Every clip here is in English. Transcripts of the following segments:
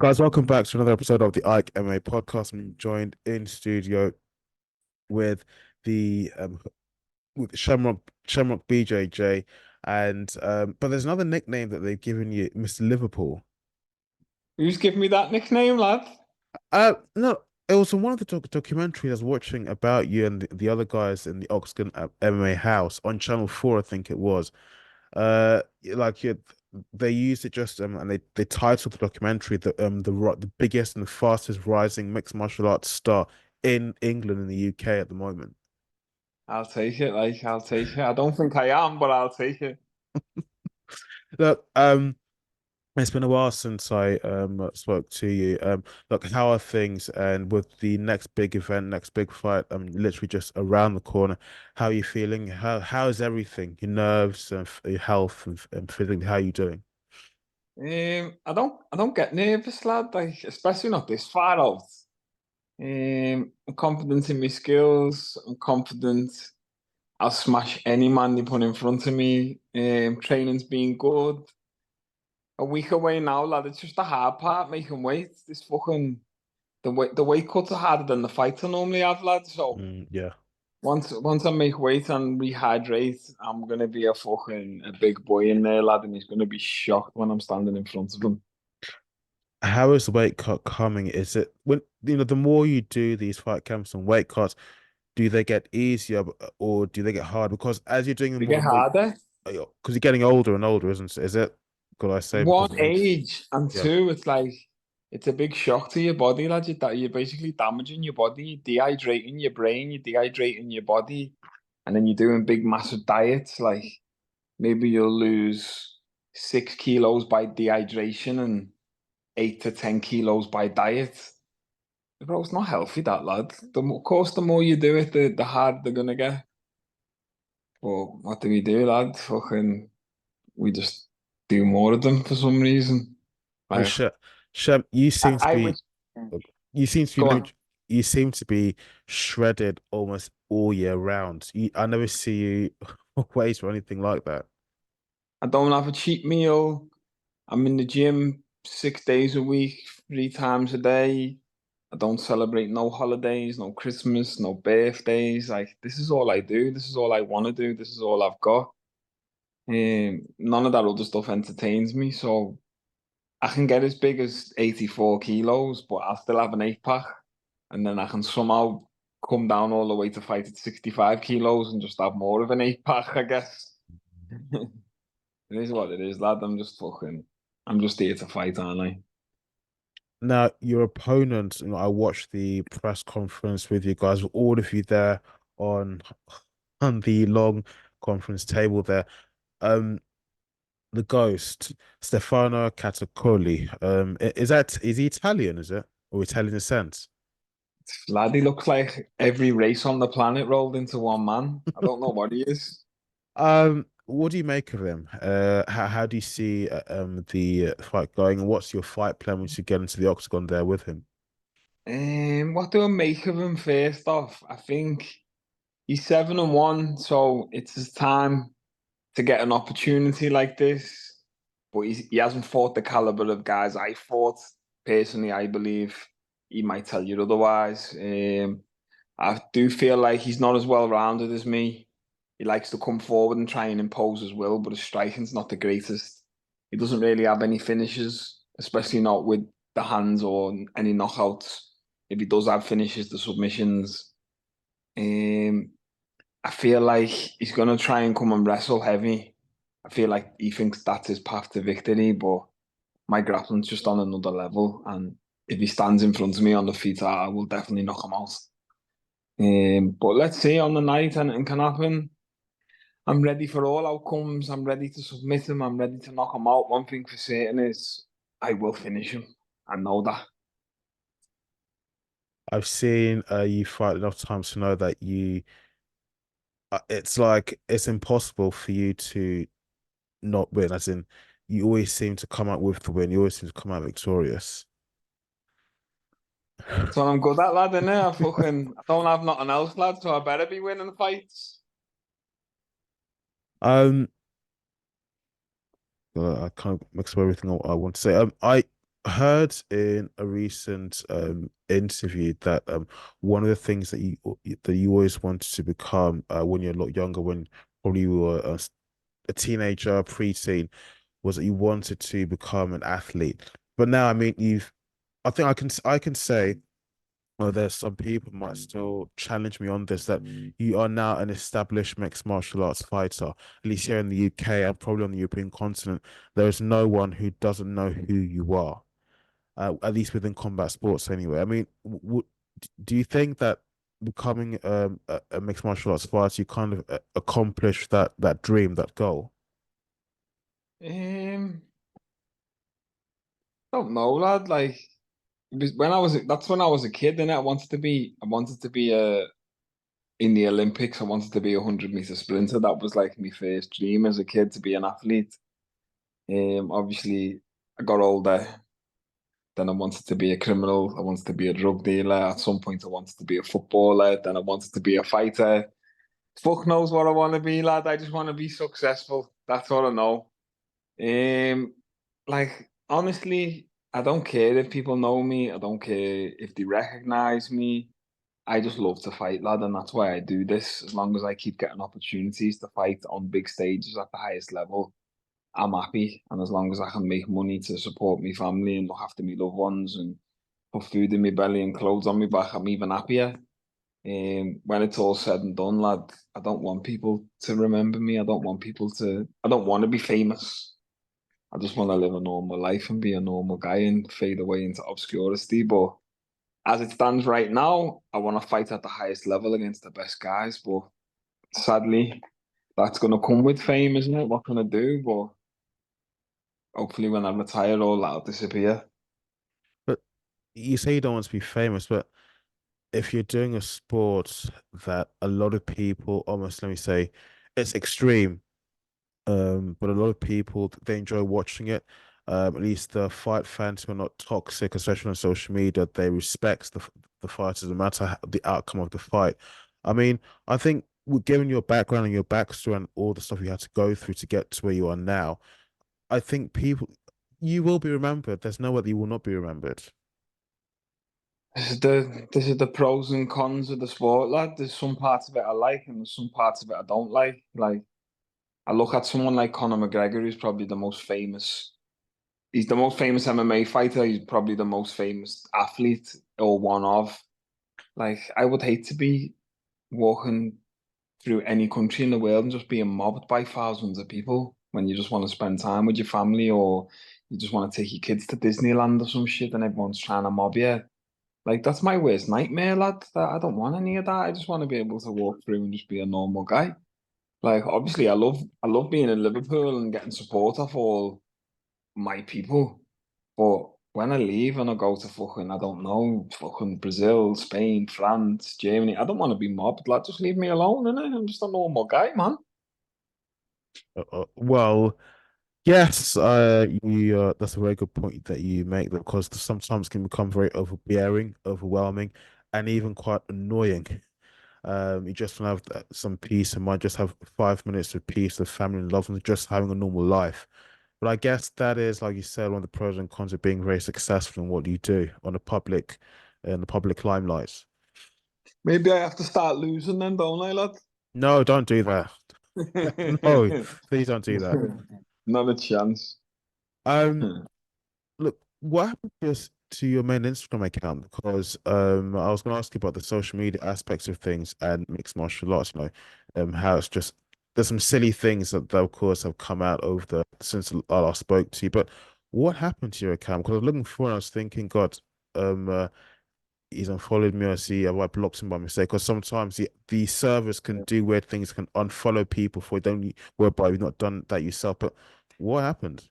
Guys, welcome back to another episode of the Ike Mma podcast. I'm joined in studio with the with Shemrock Bjj, and but there's another nickname that they've given you, Mr. Liverpool. Who's giving me that nickname, lad? No, it was in one of the documentaries I was watching about you and the other guys in the Oktagon MMA house on Channel 4, I think it was. Like you, they used it just and they titled the documentary the biggest and the fastest rising mixed martial arts star in England and the UK at the moment. I'll take it. I'll take it. I don't think I am, but I'll take it. Look, it's been a while since I spoke to you. Look, how are things? And with the next big event, next big fight, literally just around the corner. How are you feeling? How is everything? Your nerves and your health and physically, how are you doing? I don't get nervous, lad. Like, especially not this far out. I'm confident in my skills. I'm confident I'll smash any man they put in front of me. Training's been good. A week away now, lad. It's just the hard part, making weight. This fucking the weight cuts are harder than the fights I normally have, lad. So. Yeah. Once I make weight and rehydrate, I'm gonna be a big boy in there, lad, and he's gonna be shocked when I'm standing in front of him. How is the weight cut coming? Is it when the more you do these fight camps and weight cuts, do they get easier or do they get hard? Because as you're doing them We more get and more, harder. because you're getting older and older, isn't it? Is it? Could I say because One, of age? age, and Yeah. two, it's a big shock to your body, lad. That you're basically damaging your body, you're dehydrating your brain, you're dehydrating your body, and then you're doing big, massive diets. Like maybe you'll lose 6 kilos by dehydration and 8 to 10 kilos by diet. Bro, it's not healthy, that lad. Of course, the more you do it, the harder they're gonna get. But what do we do, lad? Fucking, we just do more of them for some reason. Well, Like, Shem, you seem to I be, wish. you seem to be, Go let on. me, you seem to be shredded almost all year round. I never see you waste or anything like that. I don't have a cheat meal. I'm in the gym 6 days a week, 3 times a day. I don't celebrate no holidays, no Christmas, no birthdays. Like, this is all I do. This is all I want to do. This is all I've got. None of that other stuff entertains me. So I can get as big as 84 kilos, but I'll still have an 8 pack. And then I can somehow come down all the way to fight at 65 kilos and just have more of an 8 pack, I guess. It is what it is, lad. I'm just here to fight, aren't I? Now, your opponent, I watched the press conference with you guys, with all of you there on on the long conference table there. Um, the ghost, Stefano Catacoli. Is he Italian, is it? Or Italian descent? Lad, he looks like every race on the planet rolled into one man. I don't know what he is. What do you make of him? How do you see the fight going, and what's your fight plan once you get into the octagon there with him? What do I make of him first off? I think he's 7-1, so it's his time to get an opportunity like this. But he hasn't fought the caliber of guys I fought. Personally, I believe he might tell you otherwise. I do feel like he's not as well rounded as me. He likes to come forward and try and impose his will, but his striking's not the greatest. He doesn't really have any finishes, especially not with the hands or any knockouts. If he does have finishes, the submissions. Um, I feel like he's gonna try and come and wrestle heavy. I feel like he thinks that's his path to victory, but my grappling's just on another level. And if he stands in front of me on the feet, I will definitely knock him out. But let's see on the night, anything can happen. I'm ready for all outcomes. I'm ready to submit him. I'm ready to knock him out. One thing for certain is I will finish him. I know that. I've seen you fight enough times to know that it's like it's impossible for you to not win, as in you always seem to come out with the win. You always seem to come out victorious. So I'm good at, lad, innit? I don't have nothing else, lad, so I better be winning fights. Um, I can't mix up everything I want to say. heard in a recent interview that one of the things that you always wanted to become when you're a lot younger, when probably you were a teenager, preteen, was that you wanted to become an athlete. But now, I mean, I think I can say, well, there's some people who might still challenge me on this, that you are now an established mixed martial arts fighter. At least here in the UK and probably on the European continent, there is no one who doesn't know who you are, at least within combat sports anyway. I mean, do you think that becoming a mixed martial arts fighter, you kind of accomplish that dream, that goal? Um, don't know, lad. Like it was when I was that's when I was a kid, and I wanted to be in the Olympics. I wanted to be a 100-meter sprinter. That was like my first dream as a kid, to be an athlete. Obviously, I got older. Then I wanted to be a criminal. I wanted to be a drug dealer. At some point, I wanted to be a footballer. Then I wanted to be a fighter. Fuck knows what I want to be, lad. I just want to be successful. That's all I know. Um, like honestly, I don't care if people know me. I don't care if they recognize me. I just love to fight, lad, and that's why I do this. As long as I keep getting opportunities to fight on big stages at the highest level, I'm happy. And as long as I can make money to support my family and look after my loved ones and put food in my belly and clothes on my back, I'm even happier. When it's all said and done, lad, I don't want people to remember me. I don't want to be famous. I just want to live a normal life and be a normal guy and fade away into obscurity. But as it stands right now, I want to fight at the highest level against the best guys. But sadly, that's going to come with fame, isn't it? What can I do? But hopefully, when I retire, all that'll disappear. But you say you don't want to be famous, but if you're doing a sport that a lot of people almost, let me say, it's extreme, but a lot of people they enjoy watching it. At least the fight fans who are not toxic, especially on social media, they respect the fighters no matter the outcome of the fight. I mean, I think given your background and your backstory and all the stuff you had to go through to get to where you are now, I think you will be remembered. There's no way that you will not be remembered. This is the pros and cons of the sport, lad. There's some parts of it I like, and there's some parts of it I don't like. Like I look at someone like Conor McGregor, who's probably the most famous. He's the most famous MMA fighter. He's probably the most famous athlete or one of. Like I would hate to be walking through any country in the world and just being mobbed by thousands of people when you just want to spend time with your family or you just want to take your kids to Disneyland or some shit and everyone's trying to mob you. Like that's my worst nightmare, lad. I don't want any of that. I just want to be able to walk through and just be a normal guy. Like obviously I love being in Liverpool and getting support of all my people. But when I leave and I go to fucking, I don't know, fucking Brazil, Spain, France, Germany, I don't want to be mobbed. Like, just leave me alone, innit? I'm just a normal guy, man. Well, yes, that's a very good point that you make because sometimes can become very overbearing, overwhelming, and even quite annoying. You just want to have some peace and mind, just have 5 minutes of peace with family and loved ones, just having a normal life. But I guess that is, like you said, one of the pros and cons of being very successful in what you do in the public limelight. Maybe I have to start losing then, don't I, lad? No, don't do that. No, please don't do that. Not a chance. Um, Look, what happened to your main Instagram account? Because I was going to ask you about the social media aspects of things and mixed martial arts. How it's just there's some silly things that of course have come out over the since I last spoke to you. But what happened to your account? Because I was looking for and I was thinking, God, um, uh, he's unfollowed me. I see I blocked him by mistake. Because sometimes the servers can do weird things, can unfollow people for don't whereby you've not done that yourself. But what happened?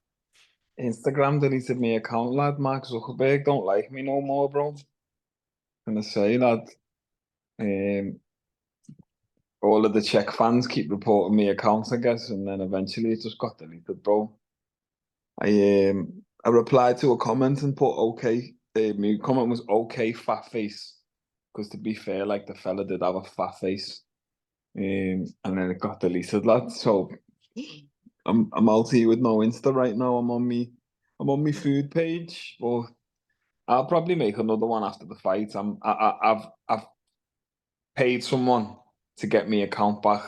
Instagram deleted my account, lad. Mark Zuckerberg don't like me no more, bro. Gonna say that. Um, all of the Czech fans keep reporting me accounts, I guess, and then eventually it just got deleted, bro. I replied to a comment and put okay. My comment was okay, fat face. Because to be fair, like the fella did have a fat face. And then it got deleted, lad. So I'm out here with no Insta right now. I'm on me I'm on my food page, but I'll probably make another one after the fight. I've paid someone to get my account back,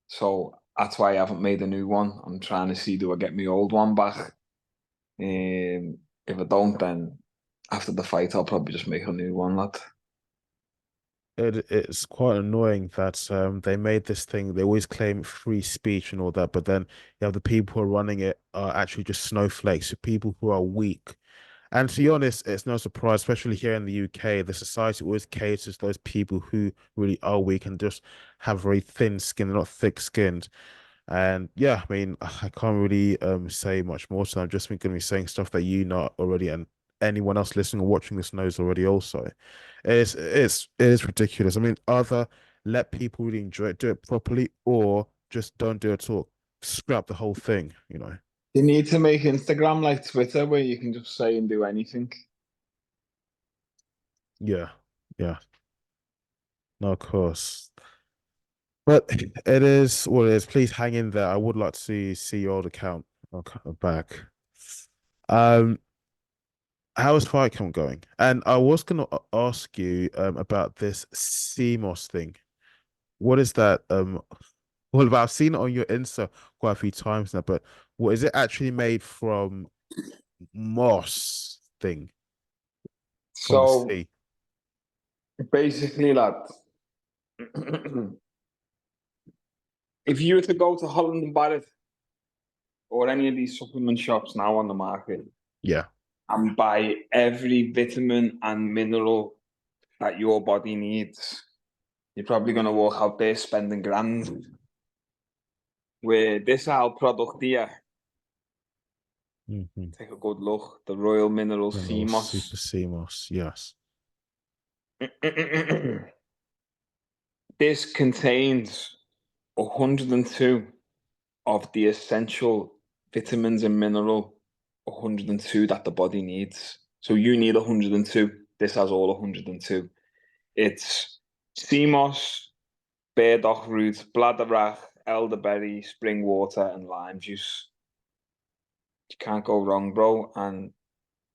so that's why I haven't made a new one. I'm trying to see, do I get my old one back? If I don't, then after the fight, I'll probably just make a new one, lad. It's quite annoying that they made this thing. They always claim free speech and all that, but then you have the people who are running it are actually just snowflakes, people who are weak. And to be honest, it's no surprise, especially here in the UK, the society always caters to those people who really are weak and just have very thin skin, they're not thick-skinned. And yeah, I mean, I can't really say much more. So I'm just going to be saying stuff that you know already, and anyone else listening or watching this knows already. Also, it is ridiculous. I mean, either let people really enjoy it, do it properly, or just don't do it at all. Scrap the whole thing. You need to make Instagram like Twitter where you can just say and do anything. Yeah, yeah, no, of course. But it is what it is. Please hang in there. I would like to see your old account back. Um, how is fight camp going? And I was gonna ask you about this CMOS thing. What is that? Well, I've seen it on your Insta quite a few times now, but what is it actually made from moss thing from the So sea? basically, lad, if you were to go to Holland and Barrett or any of these supplement shops now on the market Yeah. and buy every vitamin and mineral that your body needs, you're probably going to walk out there spending grand. Where this our product here, Mm-hmm. take a good look, the Royal Mineral Mineral CMOS. super CMOS. Yes. This contains 102 of the essential vitamins and mineral, 102 that the body needs. So you need 102. This has all 102. It's sea moss, burdock root, bladderwrack, elderberry, spring water, and lime juice. You can't go wrong, bro. And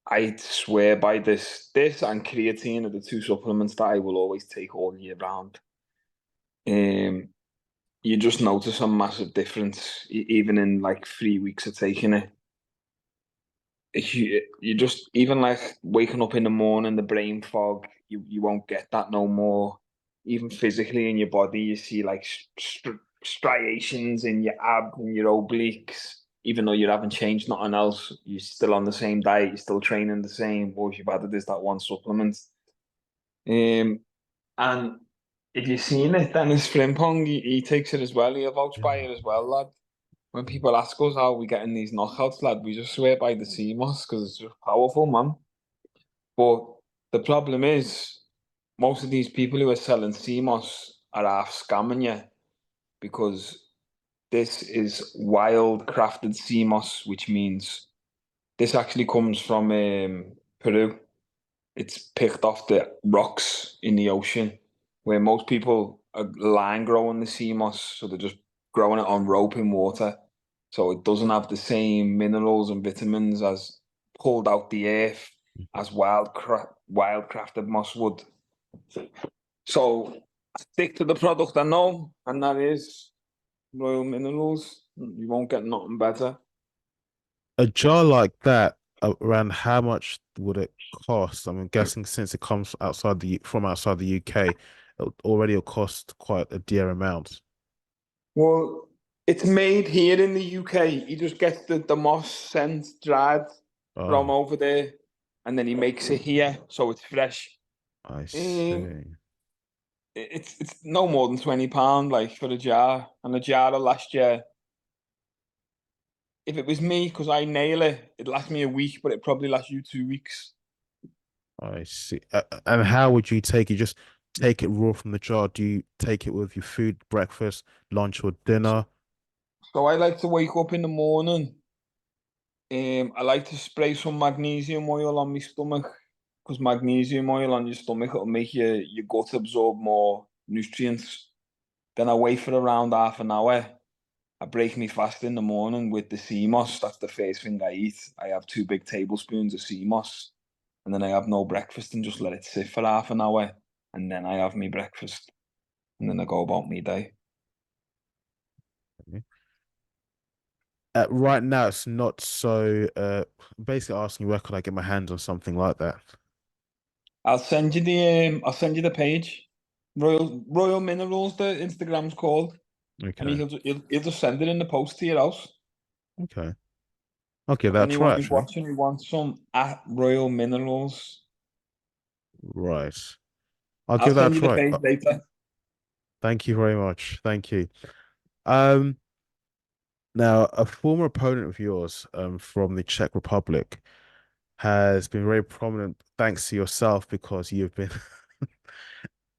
I swear by this. This and creatine are the two supplements that I will always take all year round. Um, you just notice a massive difference, even in like 3 weeks of taking it. You just even like waking up in the morning, the brain fog, you won't get that no more. Even physically in your body, you see like striations in your abs and your obliques. Even though you haven't changed nothing else, you're still on the same diet, you're still training the same. All you've added is that one supplement. Um, and if you've seen it, Dennis Frimpong, he takes it as well. He'll vouch by Yeah. it as well, lad. When people ask us how we getting these knockouts, lad, we just swear by the CMOS because it's just powerful, man. But the problem is, most of these people who are selling CMOS are half scamming you because this is wild crafted CMOS, which means this actually comes from Peru. It's picked off the rocks in the ocean, where most people are line growing the sea moss, so they're just growing it on rope in water. So it doesn't have the same minerals and vitamins as pulled out the earth as wild crafted moss would. So I stick to the product I know, and that is Royal Minerals. You won't get nothing better. A jar like that, around how much would it cost? I'm guessing since it comes from outside the UK, it'll cost quite a dear amount. Well, it's made here in the UK. He just gets the moss sent dried from Oh, over there, and then he makes it here, so it's fresh. I Um, see. it's no more than £20 like for a jar, and a jar of last year. If it was me, because I nail it, it'd last me a week, but it probably last you 2 weeks. I see. And how would you take it? Just take it raw from the jar? Do you take it with your food, breakfast, lunch, or dinner? So I like to wake up in the morning. I like to spray some magnesium oil on my stomach because magnesium oil on your stomach will make your gut absorb more nutrients. Then I wait for around half an hour. I break me fast in the morning with the sea moss. That's the first thing I eat. I have 2 big tablespoons of sea moss, and then I have no breakfast and just let it sit for half an hour, and then I have me breakfast, and then I go about my day. Right now, it's not so. Basically asking where could I get my hands on something like that. I'll send you the page. Royal Minerals, the Instagram's called, and Okay, he'll just send it in the post to your house. okay, okay. So That's try anyone who's actually. watching who wants some at Royal Minerals, Right, I'll I'll give that a send you the try. page later. Thank you very much. Thank you. Um, Now a former opponent of yours, from the Czech Republic, has been very prominent thanks to yourself because you've been,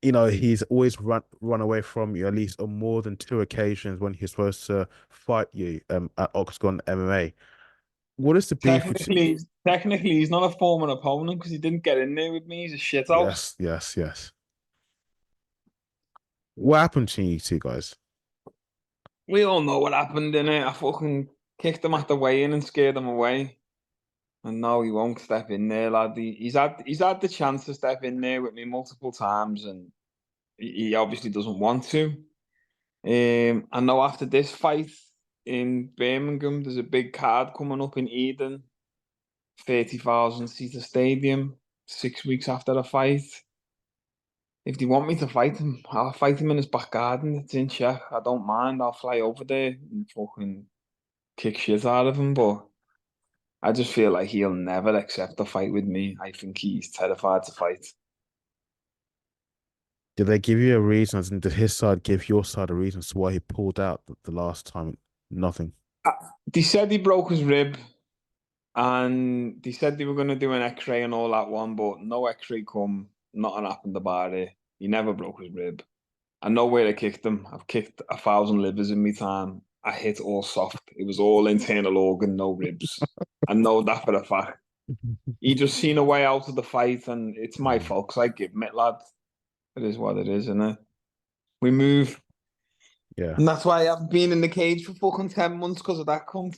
he's always run away from you at least on more than 2 occasions when he's supposed to fight you at Oktagon MMA. What is the beef between? Technically, he's not a former opponent because he didn't get in there with me. He's a shithouse. Yes, yes, yes. What happened to you two guys? We all know what happened in it. I fucking kicked him at the weigh-in and scared him away. And no, he won't step in there, lad. He's had the chance to step in there with me multiple times, and he obviously doesn't want to. I know after this fight in Birmingham, there's a big card coming up in Eden, 30,000 seater stadium, 6 weeks after the fight. If they want me to fight him, I'll fight him in his back garden. It's in Czech. I don't mind. I'll fly over there and fucking kick shit out of him. But I just feel like he'll never accept a fight with me. I think he's terrified to fight. Did they give you a reason, as in did his side give your side a reason as to why he pulled out the last time? Nothing. Uh, They said he broke his rib, and they said they were going to do an X-ray and all that one, but no X-ray come. Nothing happened about it. He never broke his rib. I know where I kicked him. I've kicked 1,000 livers in my time. I hit all soft. It was all internal organ, no ribs. I know that for a fact. He just seen a way out of the fight, and it's my Mm. fault because I give him it, lad. It is what it is, isn't it? We move. Yeah. And that's why I haven't been in the cage for fucking 10 months because of that cunt.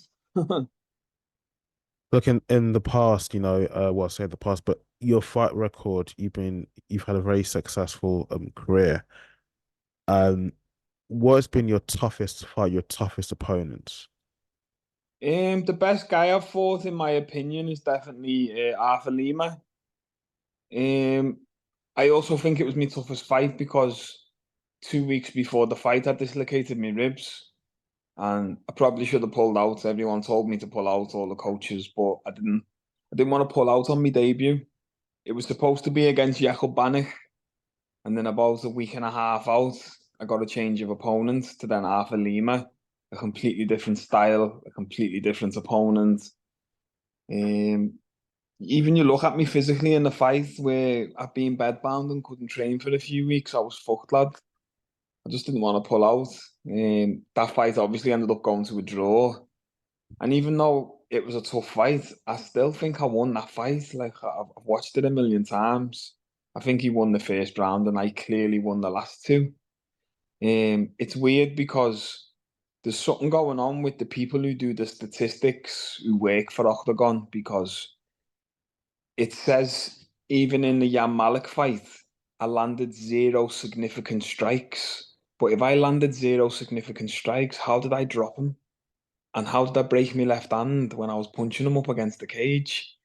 Look, in the past, well, I say the past, but your fight record, you've had a very successful career. Um, what has been your toughest fight, your toughest opponents? The best guy I've fought, in my opinion, is definitely Ike Mma. Um, I also think it was my toughest fight because 2 weeks before the fight, I dislocated my ribs, and I probably should have pulled out. Everyone told me to pull out, all the coaches, but I didn't. I didn't want to pull out on my debut. It was supposed to be against Jakob Bannock, and then about a week and a half out, I got a change of opponent to then Ike Mma, a completely different style, a completely different opponent. Um, Even you look at me physically in the fight where I've been bedbound and couldn't train for a few weeks, I was fucked, lad. I just didn't want to pull out. That fight obviously ended up going to a draw. And even though it was a tough fight, I still think I won that fight. Like, I've watched it a million times. I think he won the first round and I clearly won the last two. It's weird because there's something going on with the people who do the statistics who work for Octagon, because it says even in the Jan Malik fight, I landed 0 significant strikes. But if I landed 0 significant strikes, how did I drop him? And how did I break my left hand when I was punching him up against the cage?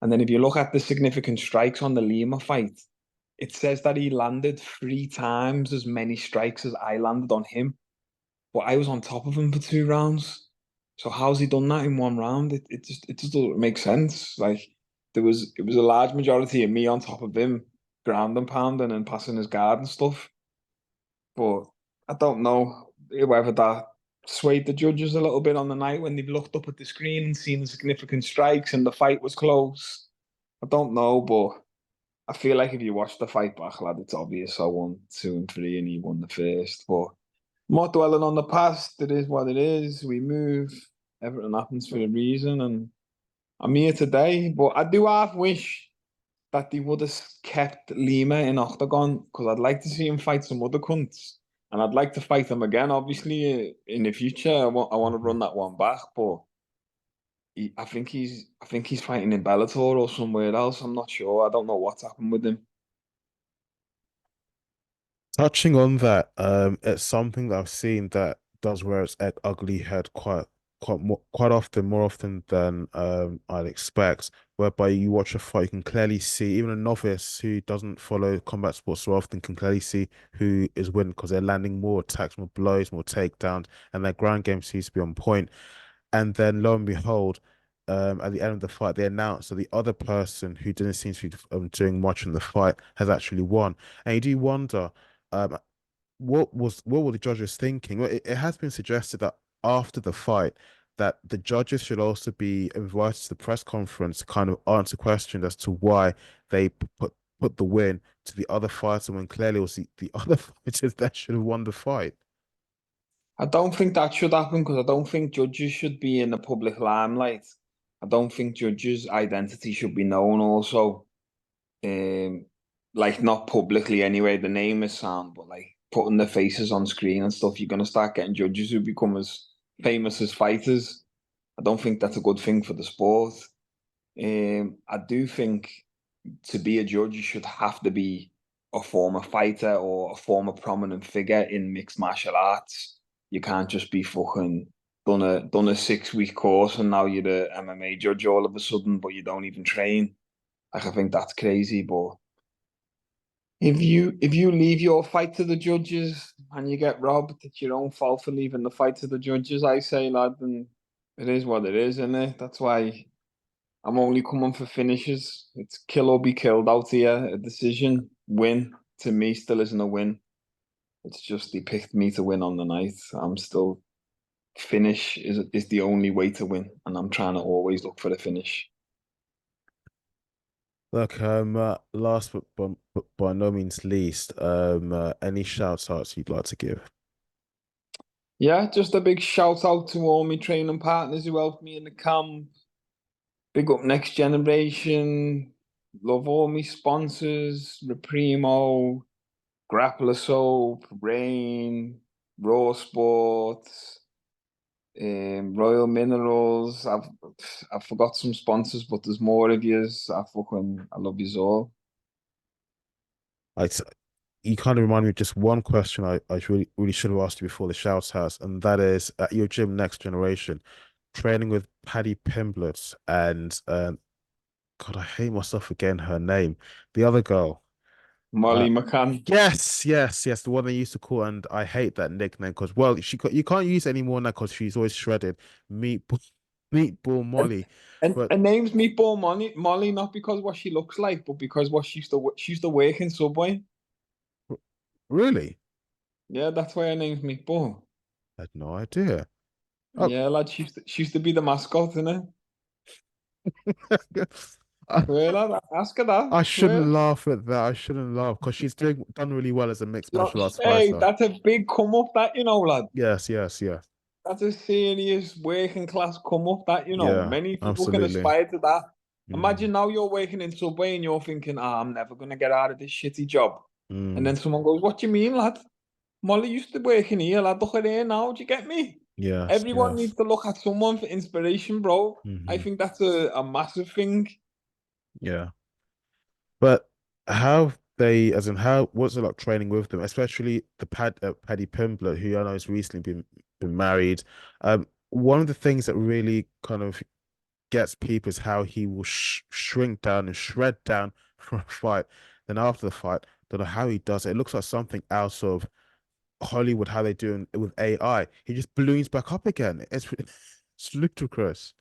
And then if you look at the significant strikes on the Lima fight, it says that he landed 3 times as many strikes as I landed on him. But I was on top of him for 2 rounds. So how's he done that in one round? It just doesn't make sense. Like, it was a large majority of me on top of him, ground and pounding and passing his guard and stuff. But I don't know whether that swayed the judges a little bit on the night when they've looked up at the screen and seen the significant strikes and the fight was close. I don't know, but I feel like if you watch the fight back, lad, it's obvious I won 2 and 3 and he won the first. But not dwelling on the past, it is what it is. We move. Everything happens for a reason, and I'm here today. But I do half wish that they would have kept Lima in Octagon because I'd like to see him fight some other cunts. and I'd like to fight him again. Obviously, in the future, I want to Mhm. run that one back, but I think he's fighting in Bellator or somewhere else. I'm not sure. I don't know what's happened with him. Touching on that, it's something that I've seen that does wear its ugly head quite often, more often than I'd expect. Whereby you watch a fight, you can clearly see, even a novice who doesn't follow combat sports so often can clearly see who is winning because they're landing more attacks, more blows, more takedowns, and their ground game seems to be on point. And then lo and behold, at the end of the fight, they announced that the other person who didn't seem to be doing much in the fight has actually won. And you do wonder, um, what were the judges thinking? Well, it has been suggested that after the fight, that the judges should also be invited to the press conference to kind of answer questions as to why they put the win to the other fighter when clearly it was the other fighters that should have won the fight. I don't think that should happen because I don't think judges should be in the public limelight. I don't think judges' identity should be known also. Um, like not publicly anyway. The name is sound, but like putting their faces on screen and stuff, you're gonna start getting judges who become as famous as fighters. I don't think that's a good thing for the sport. I do think to be a judge, you should have to be a former fighter or a former prominent figure in mixed martial arts. You can't just be fucking done a 6 week course and now you're the MMA judge all of a sudden, but you don't even train. Like I think that's crazy. But if you leave your fight to the judges and you get robbed, it's your own fault for leaving the fight to the judges. I say, lad, and it is what it is, isn't it? That's why I'm only coming for finishes. It's kill or be killed out here. A decision, win, to me still isn't a win. It's just they picked me to win on the night. I'm still finish is the only way to win, and I'm trying to always look for the finish. Look, last but by no means least, any shout outs you'd like to give? Yeah, just a big shout out to all my training partners who helped me in the camp. Big up Next Generation. Love all my sponsors, Reprimo, Grappler Soap, Rain, Raw Sports, Royal Minerals. I've forgot some sponsors, but there's more of yous. I love yous all. I you kind of remind me of just one question I really should have asked you before the shout outs, and that is at your gym Next Generation, training with Paddy Pimblett and God, I hate myself again, her name. The other girl. Uh Molly McCann. yes, the one they used to call, and I hate that nickname because well, you can't use it anymore now because she's always shredded. Meatball Meatball And, Molly. and But her name's Meatball Molly, not because what she looks like, but because what she used to work in Subway. really, Yeah, that's why her name's Meatball. I had no idea. Oh, Yeah, lad, she used to be the mascot, innit? I, Swear, lad, ask her that. I shouldn't Swear. laugh at that. I shouldn't laugh because she's done really well as a mixed martial arts Hey, fighter. that's a big come up, that lad. Yes. That's a serious working class come up, that. Yeah, Many people can absolutely. aspire to that. Mm, Imagine now you're working in Subway and you're thinking, I'm never gonna get out of this shitty job. And mm, then someone goes, what do you mean, lad? Molly used to work in here, lad. Look at her now. Do you get me? Everyone yes. needs to look at someone for inspiration, bro. I Hmm. think that's a massive thing. Yeah. But how they, as in how, what's it like training with them, especially the Paddy Pimblett, who I know has recently been married. One of the things that really kind of gets people is how he will shrink down and shred down for a fight. Then after the fight, don't know how he does it. It looks like something out of Hollywood, how they do it with AI. He just balloons back up again. It's ludicrous.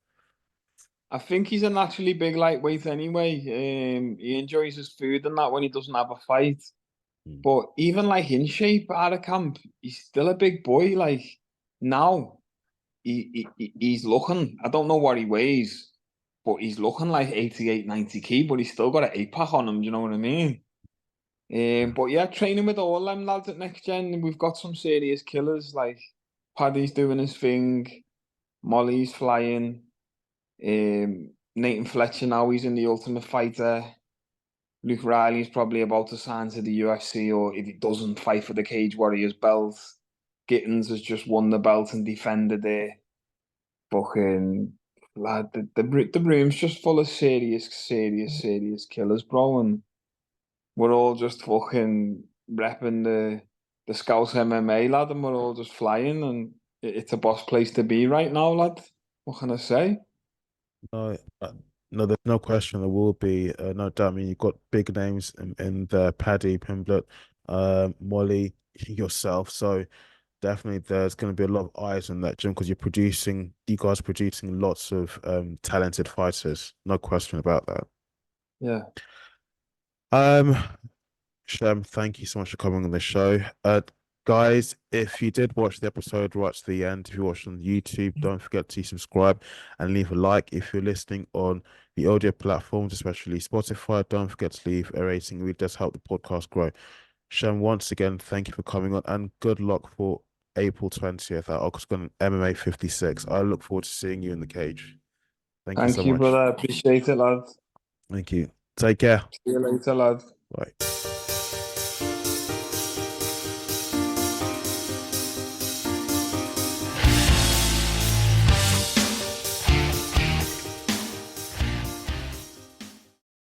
I think he's a naturally big lightweight anyway. He enjoys his food and that when he doesn't have a fight. Mm. But even like in shape out of camp, he's still a big boy. Like now, he's looking. I don't know what he weighs, but he's looking like 88, 90 kg. But he's still got an 8 pack on him. Do you know what I mean? Yeah. But yeah, training with all them lads at Next Gen, we've got some serious killers. Like Paddy's doing his thing, Molly's flying. Nathan Fletcher now he's in the Ultimate Fighter. Luke Riley's probably about to sign to the UFC, or if he doesn't fight for the Cage Warriors belt, Gittins has just won the belt and defended it. Fucking lad, the room's just full of serious killers, bro, and we're all just fucking repping the Scouse MMA, lad, and we're all just flying, and it's a boss place to be right now, lad. What can I say? No, no, there's no question there will be. No doubt. I mean, you've got big names in there, Paddy, Pimblett, Molly, yourself. So definitely, there's going to be a lot of eyes on that gym because you guys producing lots of talented fighters. No question about that. Yeah. Um, Shem, thank you so much for coming on the show. Guys, if you did watch the episode right to the end, if you watched on YouTube, don't forget to subscribe and leave a like. If you're listening on the audio platforms, especially Spotify, don't forget to leave a rating. It really does help the podcast grow. Shem, once again, thank you for coming on and good luck for April 20th at Oktagon MMA 56. I look forward to seeing you in the cage. Thank you so Thank you, much. brother. Appreciate it, lad. Thank you. Take care. See you later, lad. Bye.